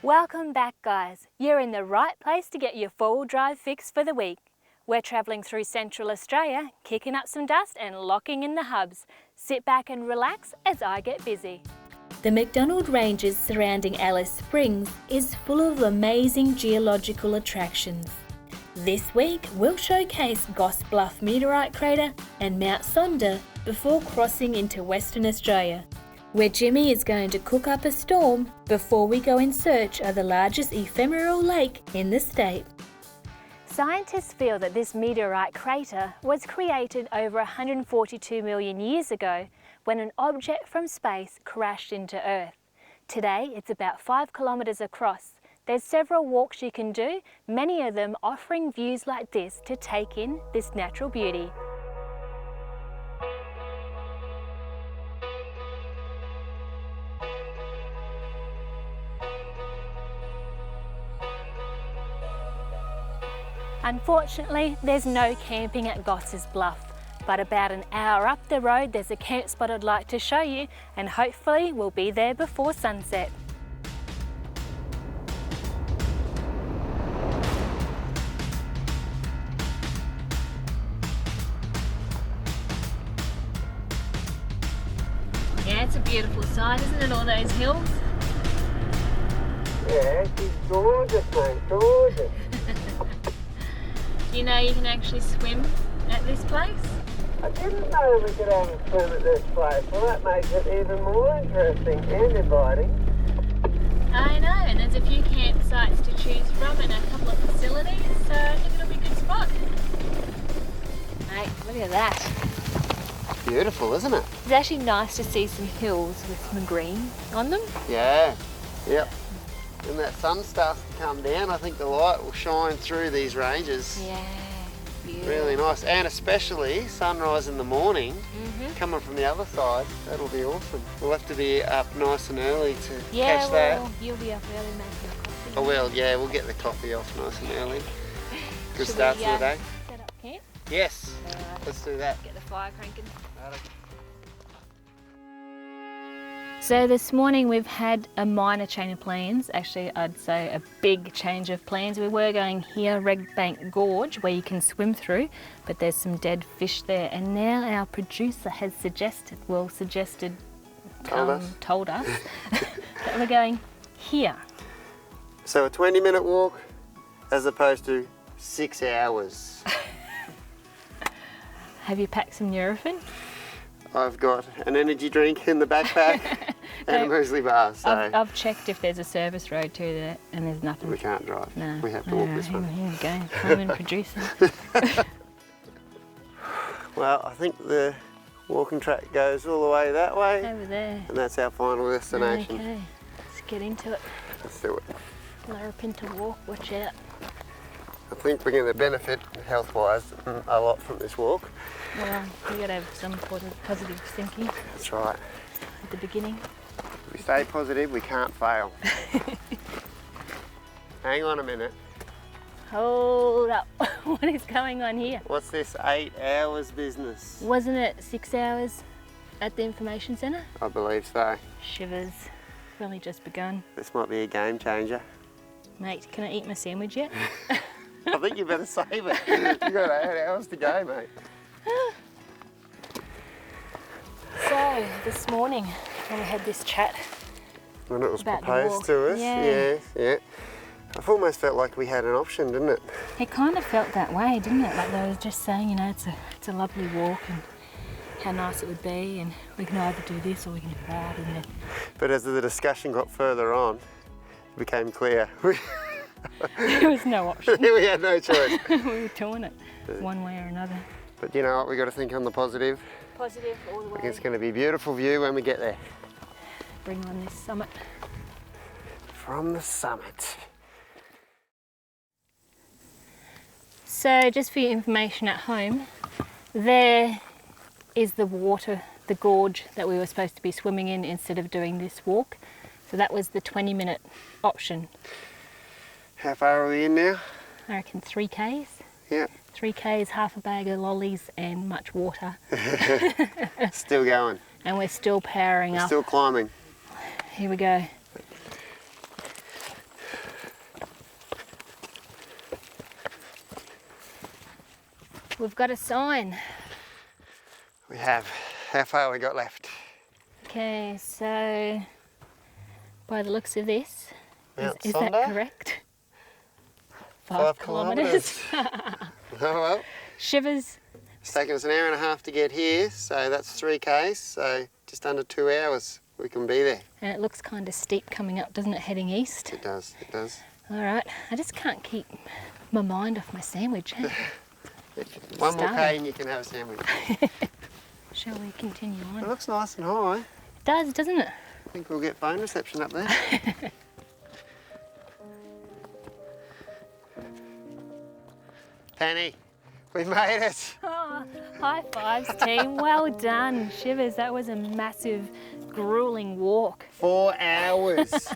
Welcome back, guys. You're in the right place to get your four-wheel drive fix for the week. We're travelling through Central Australia, kicking up some dust and locking in the hubs. Sit back and relax as I get busy. The McDonald Ranges surrounding Alice Springs is full of amazing geological attractions. This week, we'll showcase Goss Bluff Meteorite Crater and Mount Sonder before crossing into Western Australia, where Jimmy is going to cook up a storm before we go in search of the largest ephemeral lake in the state. Scientists feel that this meteorite crater was created over 142 million years ago when an object from space crashed into Earth. Today, it's about 5 kilometres across. There's several walks you can do, many of them offering views like this to take in this natural beauty. Unfortunately, there's no camping at Goss's Bluff, but about an hour up the road there's a camp spot I'd like to show you, and hopefully we'll be there before sunset. Yeah, it's a beautiful sight, isn't it, all those hills? Yeah, she's gorgeous, mate, gorgeous. Do you know you can actually swim at this place? I didn't know we could have a swim at this place. Well, that makes it even more interesting and inviting. I know, and there's a few campsites to choose from and a couple of facilities, so I think it'll be a good spot. Mate, look at that. Beautiful, isn't it? It's actually nice to see some hills with some green on them. Yeah, yep. When that sun starts to come down, I think the light will shine through these ranges. Yeah, beautiful. Really nice, and especially sunrise in the morning, coming from the other side, that'll be awesome. We'll have to be up nice and early to catch that. Yeah, you'll be up early making a coffee. I will, yeah, we'll get the coffee off nice and early. Good start to the day. Set up camp? Yes, Right. let's do that. Get the fire cranking. So this morning we've had a minor change of plans, actually I'd say a big change of plans. We were going here, Red Bank Gorge, where you can swim through, but there's some dead fish there, and now our producer has told us that we're going here. So a 20-minute walk as opposed to 6 hours. Have you packed some Nurofen? I've got an energy drink in the backpack and a muesli bar. So I've checked if there's a service road to there, and there's nothing. we can't drive. No. We have to walk this one. Here we go. Come and producer. Well, I think the walking track goes all the way that way. Over there. And that's our final destination. Okay, let's get into it. Let's do it. Larapin to walk, watch out. I think we're going to benefit health-wise a lot from this walk. Well, you got to have some positive thinking That's right. at the beginning. If we stay positive, we can't fail. Hang on a minute. Hold up. What is going on here? What's this 8 hours business? Wasn't it 6 hours at the information centre? I believe so. Shivers. It's only just begun. This might be a game changer. Mate, can I eat my sandwich yet? I think you better save it. You've got 8 hours to go, mate. So, this morning when we had this chat When it was about the proposed walk. to us, Yeah. yeah. I've almost felt like we had an option, didn't it? It kind of felt that way, didn't it? Like they were just saying, you know, it's a lovely walk and how nice it would be, and we can either do this or we can do that. And then... But as the discussion got further on, it became clear. There was no option. We had no choice. We were doing it one way or another. But you know what, we've got to think on the positive. Positive all the way. It's going to be a beautiful view when we get there. Bring on this summit. From the summit. So just for your information at home, there is the water, the gorge that we were supposed to be swimming in instead of doing this walk. So that was the 20-minute option. How far are we in now? I reckon 3 Ks. Yeah. 3 Ks, half a bag of lollies and much water. Still going. And we're still powering up. Still climbing. Here we go. We've got a sign. We have. How far we got left? Okay, so by the looks of this, Mount is that Sonder? correct? 5 kilometres. Oh well. Shivers. It's taken us an hour and a half to get here, so that's 3 k's, so just under 2 hours we can be there. And it looks kind of steep coming up, doesn't it, heading east? It does, it does. All right, I just can't keep my mind off my sandwich. Hey? One more k and you can have a sandwich. Shall we continue on? It looks nice and high. It does, doesn't it? I think we'll get phone reception up there. Penny, we made it. Oh, high fives, team. Well done. Shivers, that was a massive, grueling walk. 4 hours.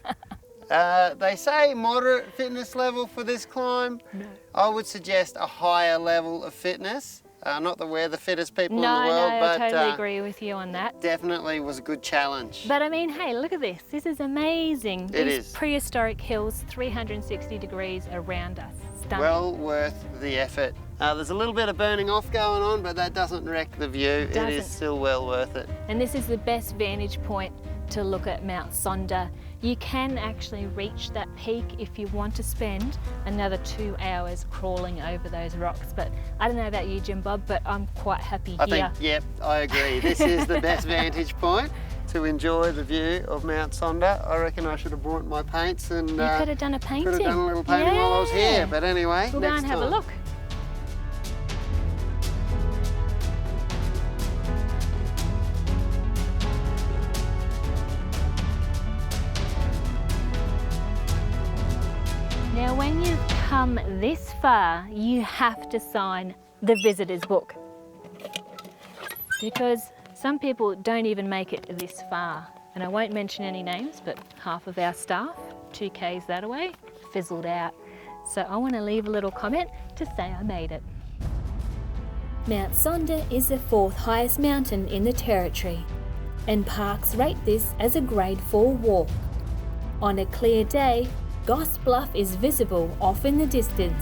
They say moderate fitness level for this climb. No. I would suggest a higher level of fitness. Not that we're the fittest people in the world, No, but I totally agree with you on that. definitely was a good challenge. But I mean, hey, look at this. This is amazing. It These is. prehistoric hills, 360 degrees around us. Stunning. Well worth the effort. There's a little bit of burning off going on, but that doesn't wreck the view. It is Doesn't. still well worth it. And this is the best vantage point to look at Mount Sonder. You can actually reach that peak if you want to spend another 2 hours crawling over those rocks. But I don't know about you, Jim Bob, but I'm quite happy I here. think, yep, I agree. This is the best vantage point to enjoy the view of Mount Sonder. I reckon I should have brought my paints and You could have done a painting. could have done a little painting while I was here. But anyway, We'll go next and have time. a look. Now, when you've come this far, you have to sign the visitor's book. Because some people don't even make it this far. And I won't mention any names, but half of our staff, 2 k's that away, fizzled out. So I want to leave a little comment to say I made it. Mount Sonder is the 4th highest mountain in the territory, and parks rate this as a grade 4 walk. On a clear day, Goss Bluff is visible off in the distance.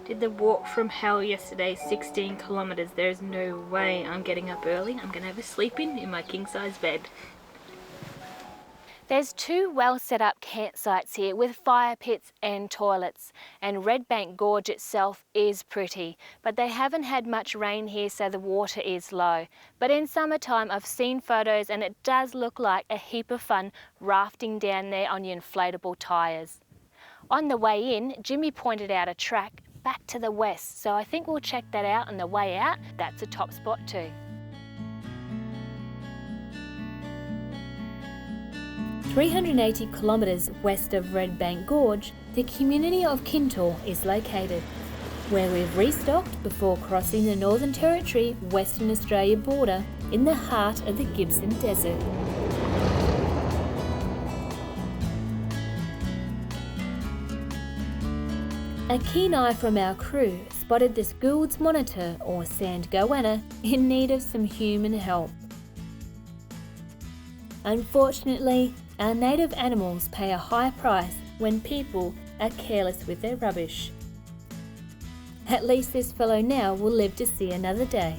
Did the walk from hell yesterday, 16 kilometres. There's no way I'm getting up early. I'm going to have a sleep in my king-size bed. There's 2 well set up campsites here with fire pits and toilets, and Red Bank Gorge itself is pretty, but they haven't had much rain here, so the water is low. But in summertime I've seen photos and it does look like a heap of fun rafting down there on your inflatable tyres. On the way in, Jimmy pointed out a track back to the west, so I think we'll check that out on the way out. That's a top spot too. 380 kilometres west of Red Bank Gorge, the community of Kintore is located, where we've restocked before crossing the Northern Territory Western Australia border in the heart of the Gibson Desert. A keen eye from our crew spotted this Gould's monitor or sand goanna in need of some human help. Unfortunately, our native animals pay a high price when people are careless with their rubbish. At least this fellow now will live to see another day.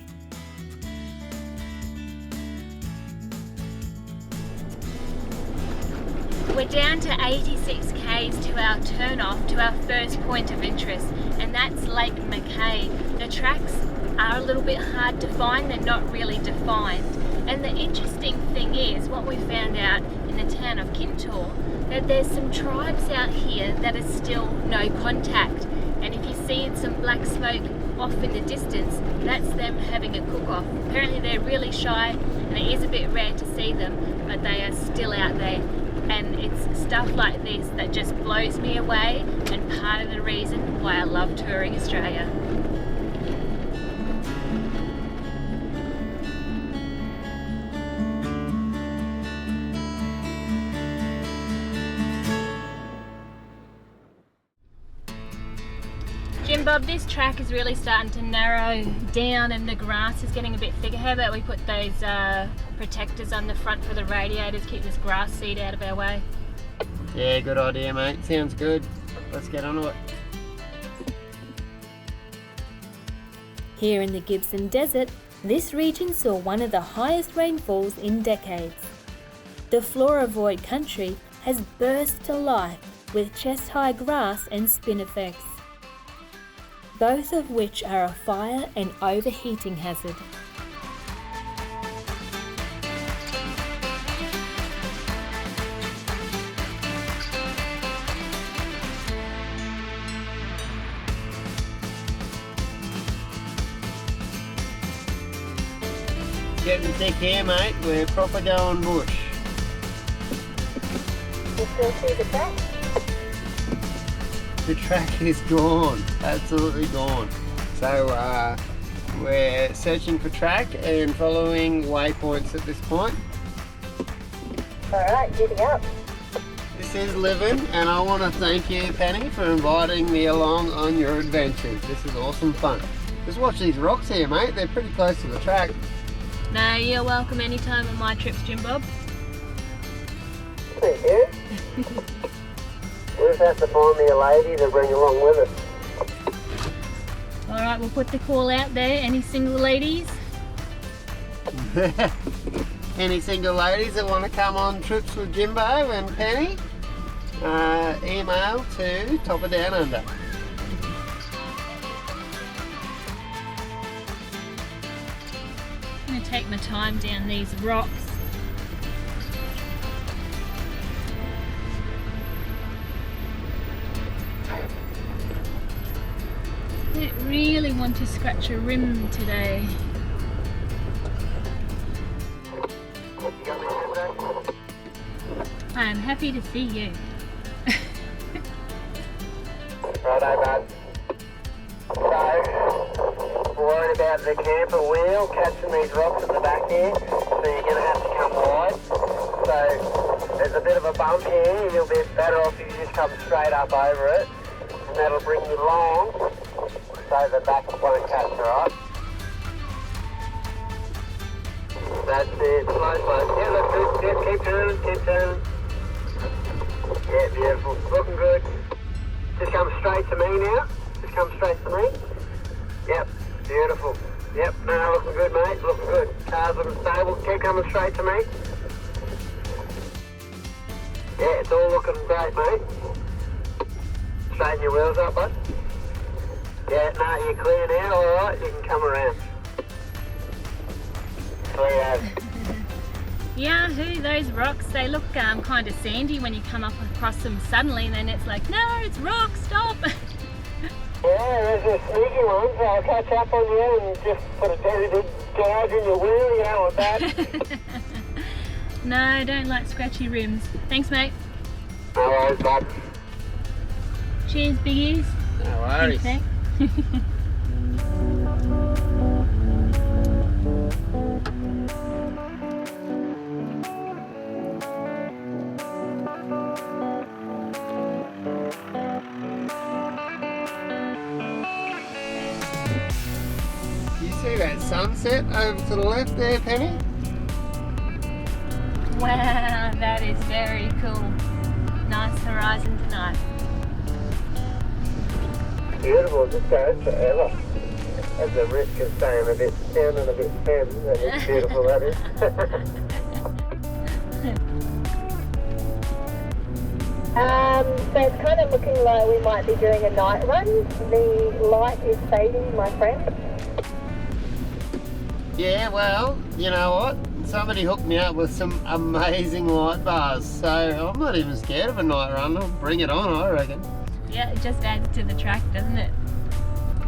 We're down to 86 k's to our turn-off to our first point of interest, and that's Lake Mackay. The tracks are a little bit hard to find, they're not really defined. And the interesting thing is, what we found out in the town of Kintore, that there's some tribes out here that are still no contact. And if you see some black smoke off in the distance, that's them having a cook-off. Apparently they're really shy and it is a bit rare to see them, but they are still out there. And it's stuff like this that just blows me away, and part of the reason why I love touring Australia. Jim Bob, this track is really starting to narrow down and the grass is getting a bit thicker. How about we put those protectors on the front for the radiators, keep this grass seed out of our way? Yeah, good idea, mate. Sounds good. Let's get onto it. Here in the Gibson Desert, this region saw one of the highest rainfalls in decades. The flora void country has burst to life with chest-high grass and spinifex, both of which are a fire and overheating hazard. Getting thick here, mate. We're proper going bush. You still see the track? The track is gone, absolutely gone. So we're searching for track and following waypoints at this point. Alright, giddy up. This is living, and I want to thank you, Penny, for inviting me along on your adventures. This is awesome fun. Just watch these rocks here, mate. They're pretty close to the track. No, you're welcome anytime on my trips, Jim Bob. Thank you. We'll just have to find me a lady to bring along with us. Alright, we'll put the call out there. Any single ladies? Any single ladies that want to come on trips with Jimbo and Penny, email to Top of Down Under. I'm going to take my time down these rocks. I don't really want to scratch a rim today. I am happy to see you. Righto, bud. So, worried about the camper wheel catching these rocks at the back here, so you're going to have to come wide. So, there's a bit of a bump here, you'll be better off if you just come straight up over it, and that'll bring you long, so the back won't catch, alright? That's it, slow, slow. Yeah, that's good. Just keep turning, keep turning. Yeah, beautiful. Looking good. Just come straight to me now. Just come straight to me. Yep, beautiful. Yep, no, looking good, mate. Looking good. Cars looking stable. Keep coming straight to me. Yeah, it's all looking great, mate. Straighten your wheels up, bud. Yeah, no, you're clear now, alright. You can come around. Clear as. Yahoo, those rocks, they look kind of sandy when you come up across them suddenly, and then it's like, no, it's rocks, stop! Yeah, there's a sneaky one, so I'll catch up on you and just put a very big gouge in your wheel, you know what that? No, I don't like scratchy rims. Thanks, mate. No worries, bud. Cheers, biggies. No worries. Thanks, mate. See that sunset over to the left there, Penny? Wow, that is very cool. Nice horizon tonight. Beautiful, just goes forever. At the risk of saying a bit sounding a bit femme, that is beautiful, that is. So it's kind of looking like we might be doing a night run. The light is fading, my friend. Yeah, well, you know what? Somebody hooked me up with some amazing light bars, so I'm not even scared of a night run. I'll bring it on, I reckon. Yeah, it just adds to the track, doesn't it?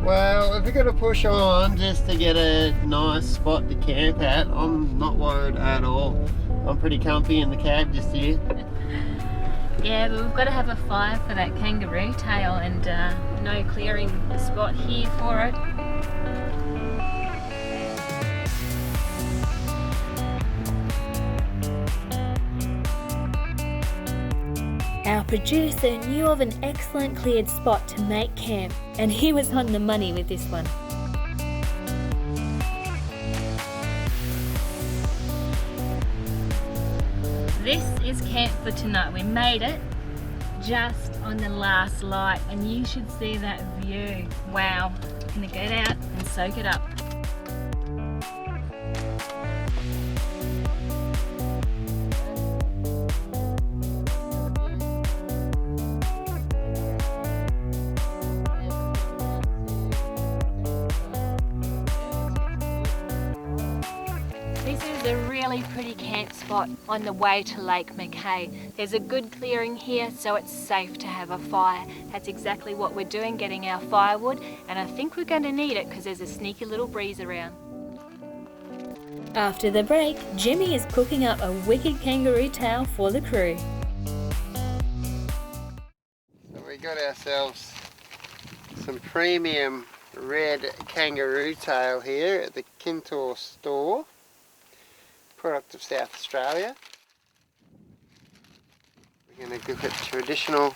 Well, if we're going to push on just to get a nice spot to camp at, I'm not worried at all. I'm pretty comfy in the cab just here. Yeah, but we've got to have a fire for that kangaroo tail, and no clearing a spot here for it. Our producer knew of an excellent cleared spot to make camp, and he was on the money with this one. This is camp for tonight. We made it just on the last light, and you should see that view. Wow, I'm gonna get out and soak it up. This is a really pretty camp spot on the way to Lake Mackay. There's a good clearing here, so it's safe to have a fire. That's exactly what we're doing, getting our firewood, and I think we're going to need it because there's a sneaky little breeze around. After the break, Jimmy is cooking up a wicked kangaroo tail for the crew. So we got ourselves some premium red kangaroo tail here at the Kintor store. Product of South Australia. We're going to cook it traditional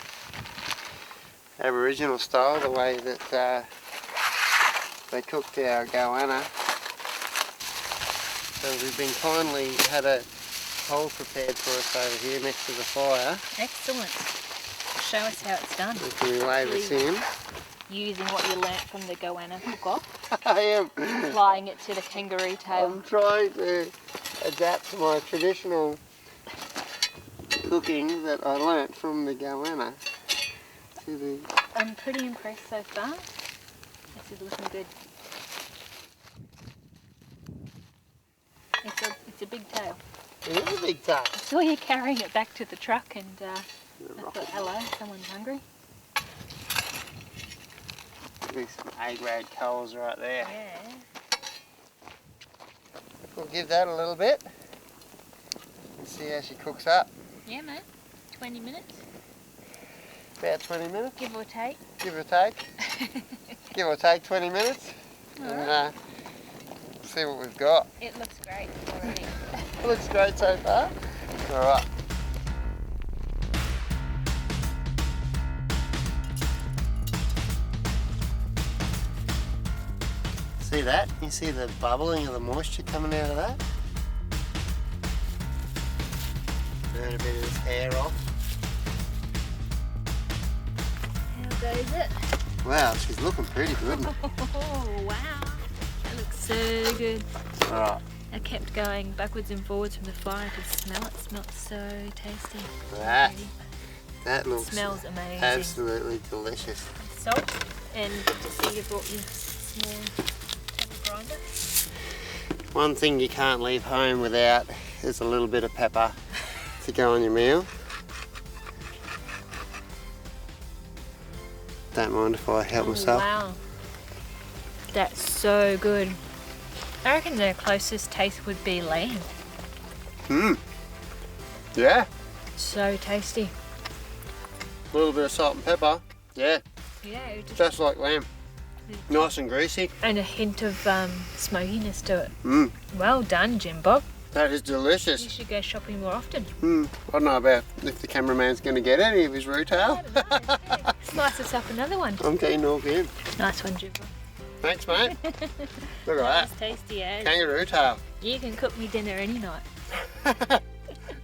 Aboriginal style, the way that they cooked our goanna. So we've been kindly had a hole prepared for us over here next to the fire. Excellent. Show us how it's done. We can wave us in. Using what you learnt from the goanna cook-off. I am. Applying it to the kangaroo tail. I'm trying to adapt to my traditional cooking that I learnt from the goanna to the... I'm pretty impressed so far. This is looking good. It's a big tail. It is a big tail. I saw you carrying it back to the truck, and I thought, hello, someone's hungry. There's some A-grade coals right there. Yeah. We'll give that a little bit and see how she cooks up. Yeah, mate. 20 minutes. About 20 minutes. Give or take. Give or take. Give or take 20 minutes. All and right. see what we've got. It looks great already. It looks great so far. Alright. See that? You see the bubbling of the moisture coming out of that? Burn a bit of this hair off. How goes it? Wow, she's looking pretty good. Oh, wow. That looks so good. Alright. I kept going backwards and forwards from the fire. I could smell it. It smelled so tasty. That looks smells amazing. absolutely delicious. Salt, and to see you brought your small pepper grinder. One thing you can't leave home without is a little bit of pepper to go on your meal. Don't mind if I help myself. Wow. That's so good. I reckon the closest taste would be lamb. Yeah. So tasty. A little bit of salt and pepper. Yeah. Yeah, Just like lamb. Nice and greasy. and a hint of smokiness to it. Mmm. Well done, Jim Bob. That is You delicious. should go shopping more often. I don't know about if the cameraman's going to get any of his root tail. Slice us up another one. I'm keen, all keen. Nice one, Jim Bob. Thanks, mate. Look at that. It's tasty as. Kangaroo tail. You can cook me dinner any night.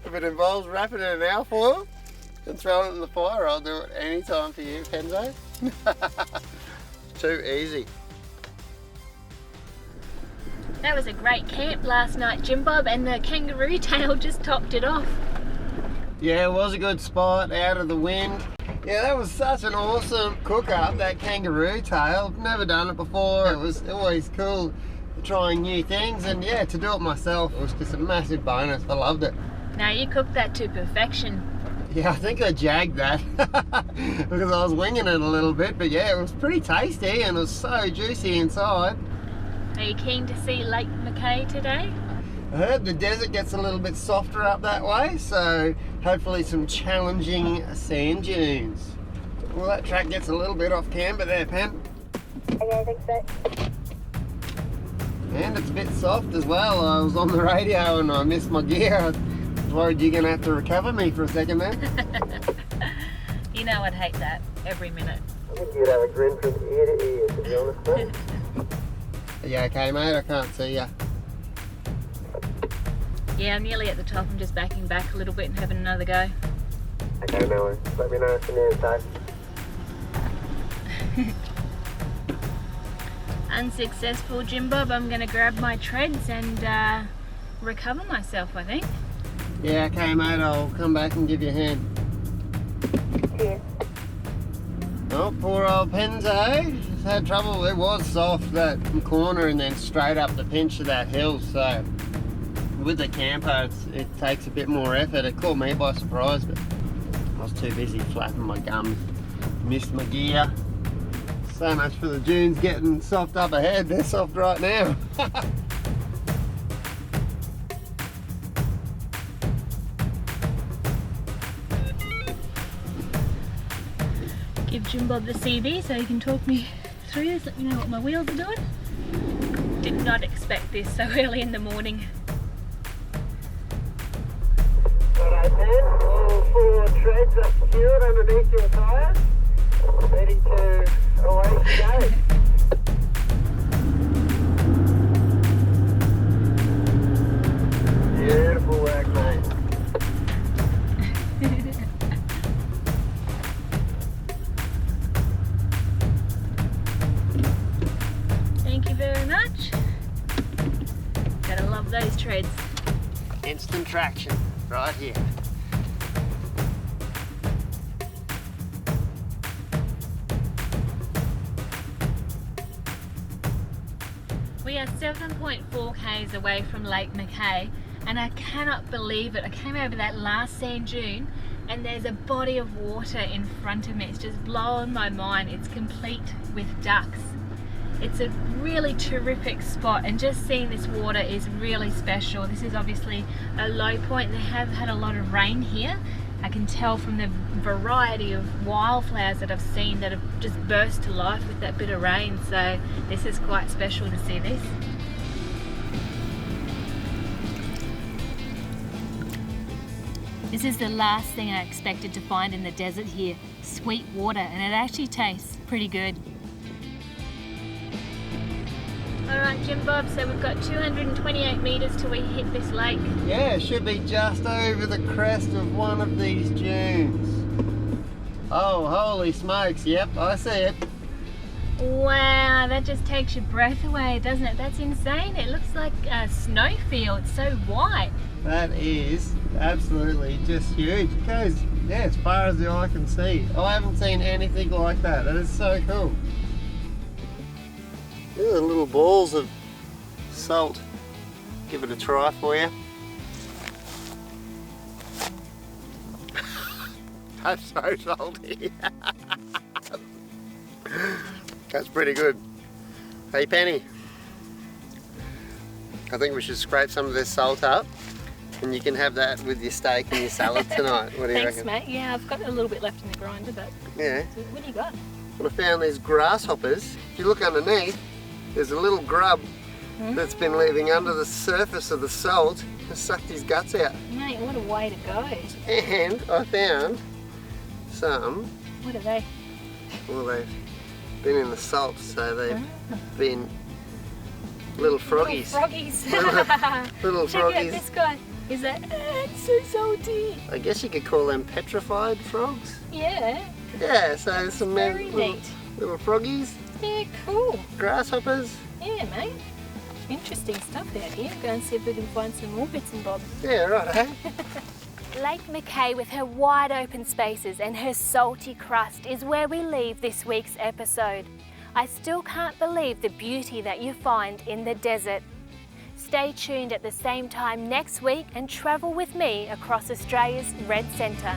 If it involves wrapping it in alfoil and throwing it in the fire, I'll do it any time for you, Kenzo. Too easy. That was a great camp last night, Jim Bob, and the kangaroo tail just topped it off. Yeah, it was a good spot, out of the wind. Yeah, that was such an awesome cook-up, that kangaroo tail. I've never done it before. It was always cool trying new things, and yeah, to do it myself, it was just a massive bonus. I loved it. Now you cooked that to perfection. Yeah, I think I jagged that because I was winging it a little bit, but yeah, it was pretty tasty and it was so juicy inside. Are you keen to see Lake Mackay today? I heard the desert gets a little bit softer up that way, so hopefully some challenging sand dunes. Well, that track gets a little bit off camber there, Pen. Okay, I think so. And it's a bit soft as well. I was on the radio and I missed my gear. I was worried you're going to have to recover me for a second there. know I'd hate that every minute. I think you'd have a grin from ear to ear, to be honest, mate. Are you okay, mate? I can't see you. Yeah, I'm nearly at the top. I'm just backing back a little bit and having another go. Okay, no worries. Let me know if you're near safe. Unsuccessful, Jim Bob. I'm going to grab my treads and recover myself, I think. Yeah, okay, mate. I'll come back and give you a hand. Cheers. Oh, poor old Penzo. Just had trouble. It was soft, that corner, and then straight up the pinch of that hill. So with the camper, it takes a bit more effort. It caught me by surprise, but I was too busy flapping my gums. Missed my gear. So much for the dunes getting soft up ahead. They're soft right now. Give Jim Bob the CV so he can talk me through this, let me know what my wheels are doing. Did not expect this so early in the morning. Alright then, all 4 treads are secured underneath your tyres. Ready to away to go. Beautiful work, mate. Thank you very much. Gotta love those treads. Instant traction right here. We are 7.4 k's away from Lake Mackay, and I cannot believe it. I came over that last sand dune and there's a body of water in front of me. It's just blowing my mind. It's complete with ducks. It's a really terrific spot, and just seeing this water is really special. This is obviously a low point. They have had a lot of rain here. I can tell from the variety of wildflowers that I've seen that have just burst to life with that bit of rain. So this is quite special to see this. This is the last thing I expected to find in the desert here. Sweet water, and it actually tastes pretty good. Alright Jim Bob, so we've got 228 metres till we hit this lake. Yeah, it should be just over the crest of one of these dunes. Oh, holy smokes, yep, I see it. Wow, that just takes your breath away, doesn't it? That's insane. It looks like a snowfield, so white. That is absolutely just huge. It goes, yeah, as far as the eye can see. I haven't seen anything like that. That is so cool. Look at the little balls of salt. Give it a try for you. That's so salty. That's pretty good. Hey Penny, I think we should scrape some of this salt up, and you can have that with your steak and your salad tonight. What do you Thanks, reckon? mate. Yeah, I've got a little bit left in the grinder, but Yeah. so what do you got? Well, I found these grasshoppers. If you look underneath, there's a little grub that's been living under the surface of the salt. Has sucked his guts out. Mate, what a way to go. And I found some, What are they? well, they've been in the salt, so they've been little froggies. Little froggies. Little Check out froggies. this guy. Is that it's so salty? I guess you could call them petrified frogs. Yeah. Yeah, so some Very little, neat. little froggies, Yeah, cool. grasshoppers. Yeah, mate. Interesting stuff out here. Go and see if we can find some more bits and bobs. Yeah, right, eh? Lake Mackay, with her wide open spaces and her salty crust, is where we leave this week's episode. I still can't believe the beauty that you find in the desert. Stay tuned at the same time next week and travel with me across Australia's Red Centre.